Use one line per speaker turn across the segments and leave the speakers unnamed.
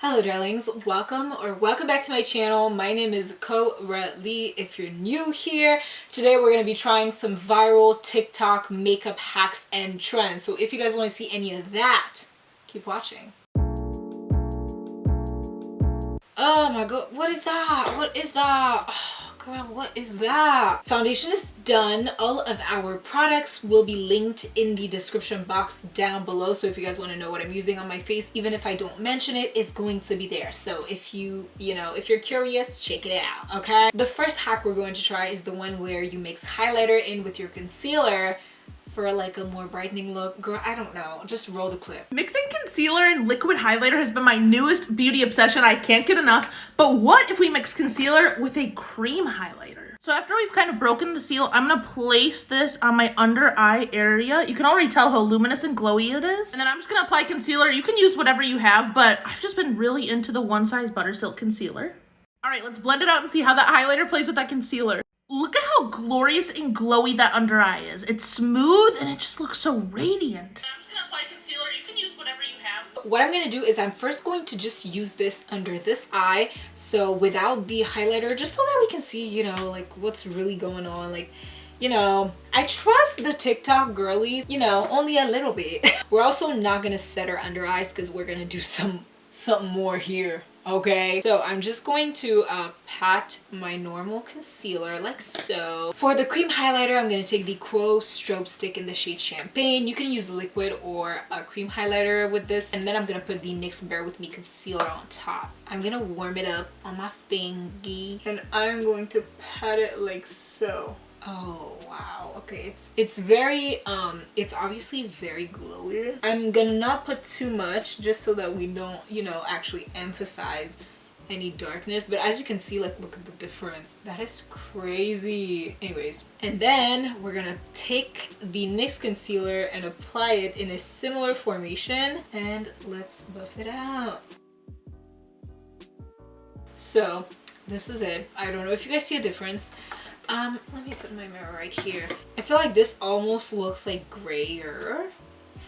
Hello darlings, welcome back to my channel. My name is Coralie. If you're new here, today we're going to be trying some viral TikTok makeup hacks and trends. So if you guys want to see any of that, keep watching. Oh my god, what is that? What is that? Oh girl, what is that? Foundation is done. All of our products will be linked in the description box down below. So if you guys want to know what I'm using on my face, even if I don't mention it, it's going to be there. So if if you're curious, check it out, okay? The first hack we're going to try is the one where you mix highlighter in with your concealer for like a more brightening look. Girl, I don't know, just roll the clip.
Mixing concealer and liquid highlighter has been my newest beauty obsession. I can't get enough. But what if we mix concealer with a cream highlighter? So after we've kind of broken the seal, I'm gonna place this on my under eye area. You can already tell how luminous and glowy it is. And then I'm just gonna apply concealer. You can use whatever you have, but I've just been really into the One Size Butter Silk concealer. All right, let's blend it out and see how that highlighter plays with that concealer. Look at how glorious and glowy that under eye is. It's smooth and it just looks so radiant. I'm just gonna apply concealer. You can use whatever you have.
What I'm gonna do is I'm first going to just use this under this eye, so without the highlighter, just so that we can see, like what's really going on. Like, I trust the TikTok girlies, only a little bit. We're also not gonna set our under eyes because we're gonna do something more here. Okay, so I'm just going to pat my normal concealer like so. For the cream highlighter, I'm going to take the Quo Strobe Stick in the shade Champagne. You can use liquid or a cream highlighter with this. And then I'm going to put the NYX Bare With Me concealer on top. I'm going to warm it up on my fingy. And I'm going to pat it like so. Oh wow, okay, it's very it's obviously very glowy. I'm gonna not put too much just so that we don't actually emphasize any darkness, but as you can see, like, look at the difference. That is crazy. Anyways, and then we're gonna take the NYX concealer and apply it in a similar formation, and let's buff it out. So this is it. I don't know if you guys see a difference. Let me put my mirror right here. I feel like this almost looks like grayer.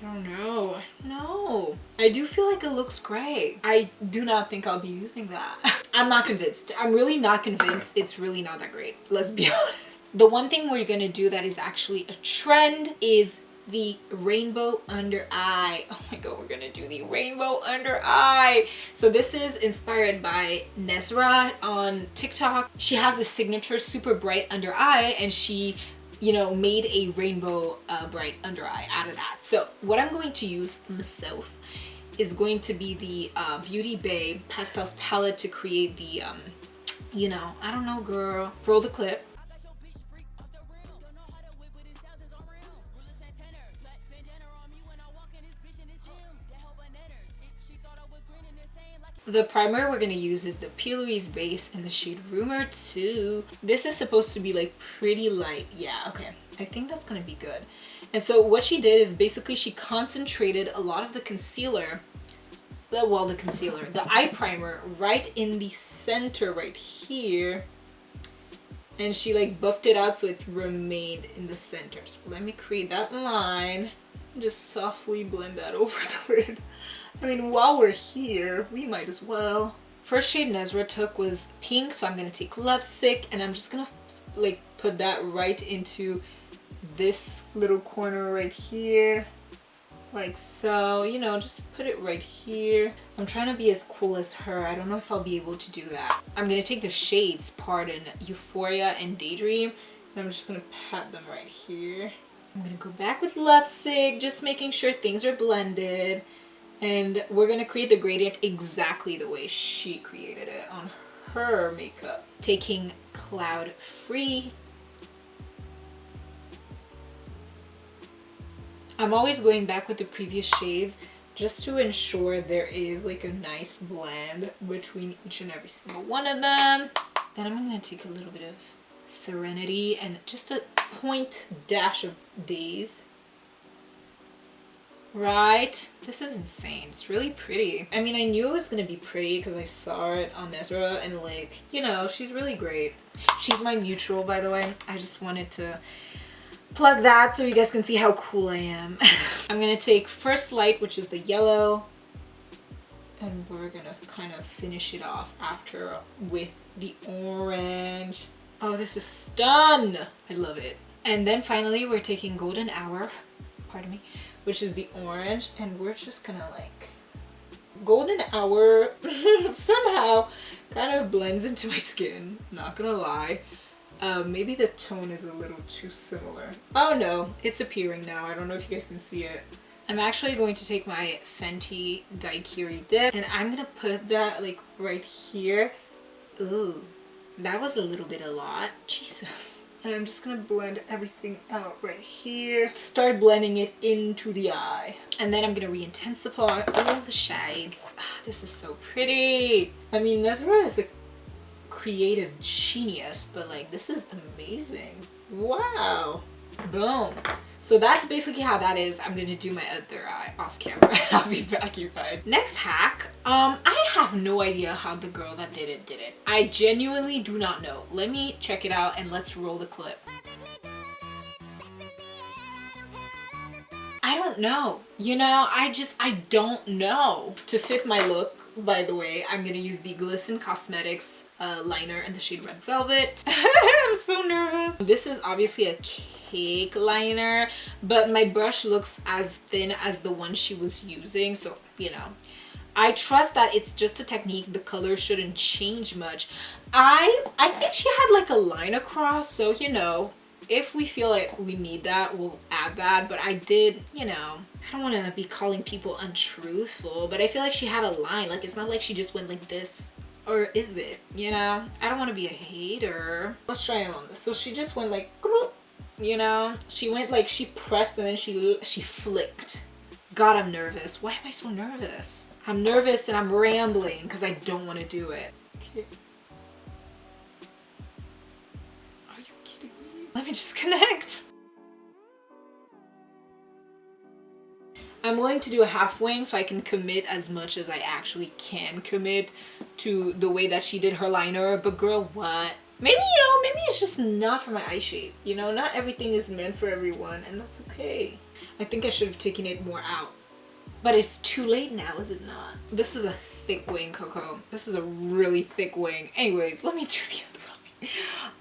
I don't know. No, I do feel like it looks gray. I do not think I'll be using that. I'm not convinced. I'm really not convinced. It's really not that great. Let's be honest. The one thing we're gonna do that is actually a trend is the rainbow under eye. Oh my god, we're gonna do the rainbow under eye. So this is inspired by Nezra on TikTok. She has this signature super bright under eye, and she made a rainbow bright under eye out of that. So what I'm going to use myself is going to be the Beauty Bay Pastels palette to create the I don't know, girl, roll the clip. The primer we're going to use is the Plouise base in the shade Rumour 2. This is supposed to be like pretty light. Yeah, okay. I think that's going to be good. And so what she did is basically she concentrated a lot of the concealer, the eye primer right in the center right here. And she like buffed it out so it remained in the center. So let me create that line. Just softly blend that over the lid. I mean, while we're here, we might as well. First shade Nezra took was pink, so I'm gonna take Lovesick, and I'm just gonna like put that right into this little corner right here, like so. Just put it right here. I'm trying to be as cool as her. I don't know if I'll be able to do that. I'm gonna take the shades, pardon, Euphoria and Daydream, and I'm just gonna pat them right here. I'm gonna go back with Lovesick, just making sure things are blended. And we're going to create the gradient exactly the way she created it on her makeup. Taking Cloud Free. I'm always going back with the previous shades just to ensure there is like a nice blend between each and every single one of them. Then I'm going to take a little bit of Serenity and just a dash of Dazed. Right, this is insane. It's really pretty. I mean, I knew it was gonna be pretty because I saw it on Nezra, and like, she's really great. She's my mutual, by the way. I just wanted to plug that so you guys can see how cool I am. I'm gonna take First Light, which is the yellow, And we're gonna kind of finish it off after with the orange. Oh, this is stun! I love it. And then finally we're taking Golden Hour, pardon me, which is the orange, and we're just gonna like, Golden Hour somehow kind of blends into my skin, not gonna lie. Maybe the tone is a little too similar. Oh no, it's appearing now. I don't know if you guys can see it. I'm actually going to take my Fenty Daiquiri dip and I'm gonna put that like right here. Ooh, that was a little bit a lot. Jesus. And I'm just gonna blend everything out right here. Start blending it into the eye. And then I'm gonna re-intensify all the shades. Ah, this is so pretty. I mean, Nezra is a creative genius, but like this is amazing. Wow. Boom. So that's basically how that is. I'm gonna do my other eye off camera. I'll be back, you guys. Next hack. I have no idea how the girl that did it. I genuinely do not know. Let me check it out and let's roll the clip. I don't know. You know, I don't know. To fit my look, by the way, I'm gonna use the Glisten Cosmetics liner in the shade Red Velvet. I'm so nervous. This is obviously a cake liner, but my brush looks as thin as the one she was using, so you know, I trust that it's just a technique. The color shouldn't change much. I think she had like a line across, so you know, if we feel like we need that, we'll add that. But I did, you know, I don't want to be calling people untruthful, but I feel like she had a line. Like, it's not like she just went like this. Or is it? You know? I don't want to be a hater. Let's try it on this. So she just went like, you know? She went like, she pressed and then she flicked. God, I'm nervous. Why am I so nervous? I'm nervous and I'm rambling because I don't want to do it. Okay. Are you kidding me? Let me just connect. I'm willing to do a half wing so I can commit as much as I actually can commit to the way that she did her liner. But girl, what? Maybe, you know, maybe it's just not for my eye shape. You know, not everything is meant for everyone, and that's okay. I think I should have taken it more out. But it's too late now, is it not? This is a thick wing, Coco. This is a really thick wing. Anyways, let me do the other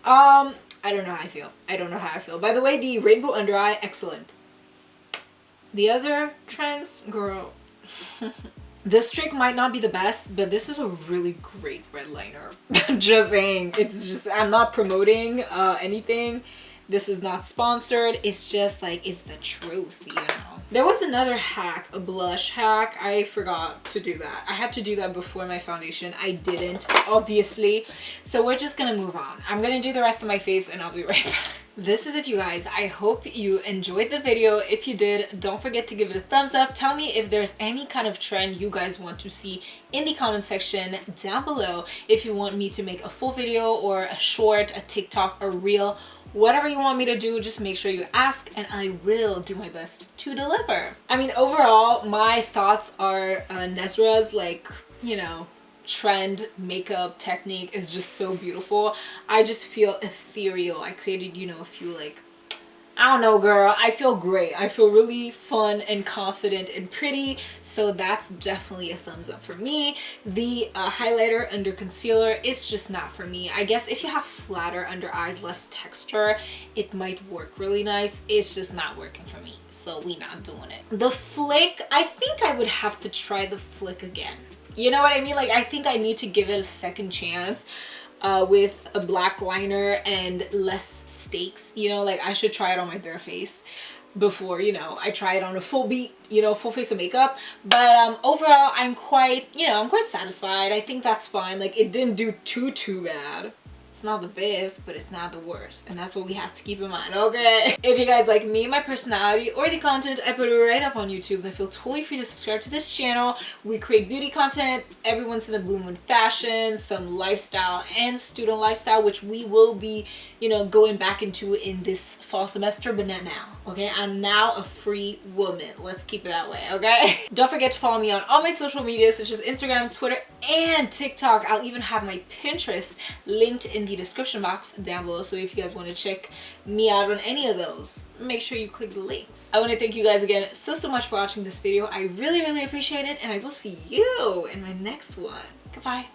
eye. I don't know how I feel. I don't know how I feel. By the way, the rainbow under eye, excellent. The other trends, girl. This trick might not be the best, but this is a really great red liner. Just saying. It's just, I'm not promoting anything. This is not sponsored. It's just like, it's the truth, you know. There was another hack, a blush hack. I forgot to do that. I had to do that before my foundation. I didn't, obviously. So we're just gonna move on. I'm gonna do the rest of my face and I'll be right back. This is it, you guys. I hope you enjoyed the video. If you did, don't forget to give it a thumbs up. Tell me if there's any kind of trend you guys want to see in the comment section down below. If you want me to make a full video or a short, a TikTok, a reel, whatever you want me to do, just make sure you ask and I will do my best to deliver. I mean, overall, my thoughts are Nezra's, like, you know, trend makeup technique is just so beautiful. I just feel ethereal. I created, you know, a few, like, I don't know, girl, I feel great. I feel really fun and confident and pretty, so that's definitely a thumbs up for me. The highlighter under concealer is just not for me. I guess if you have flatter under eyes, less texture, it might work really nice. It's just not working for me, so we not doing it. The flick, I think I would have to try the flick again. You know what I mean? Like, I think I need to give it a second chance with a black liner and less stakes. You know, like, I should try it on my bare face before, you know, I try it on a full beat, you know, full face of makeup. But overall, I'm quite, you know, I'm quite satisfied. I think that's fine. Like, it didn't do too bad. It's not the best, but it's not the worst, and that's what we have to keep in mind, okay? If you guys like me, my personality, or the content I put right up on YouTube, then feel totally free to subscribe to this channel. We create beauty content every once in a blue moon, fashion, some lifestyle and student lifestyle, which we will be, you know, going back into in this fall semester, but not now, okay? I'm now a free woman. Let's keep it that way, okay? Don't forget to follow me on all my social media, such as Instagram, Twitter, and TikTok. I'll even have my Pinterest linked in the description box down below. So if you guys want to check me out on any of those, make sure you click the links. I want to thank you guys again so much for watching this video. I really appreciate it, and I will see you in my next one. Goodbye.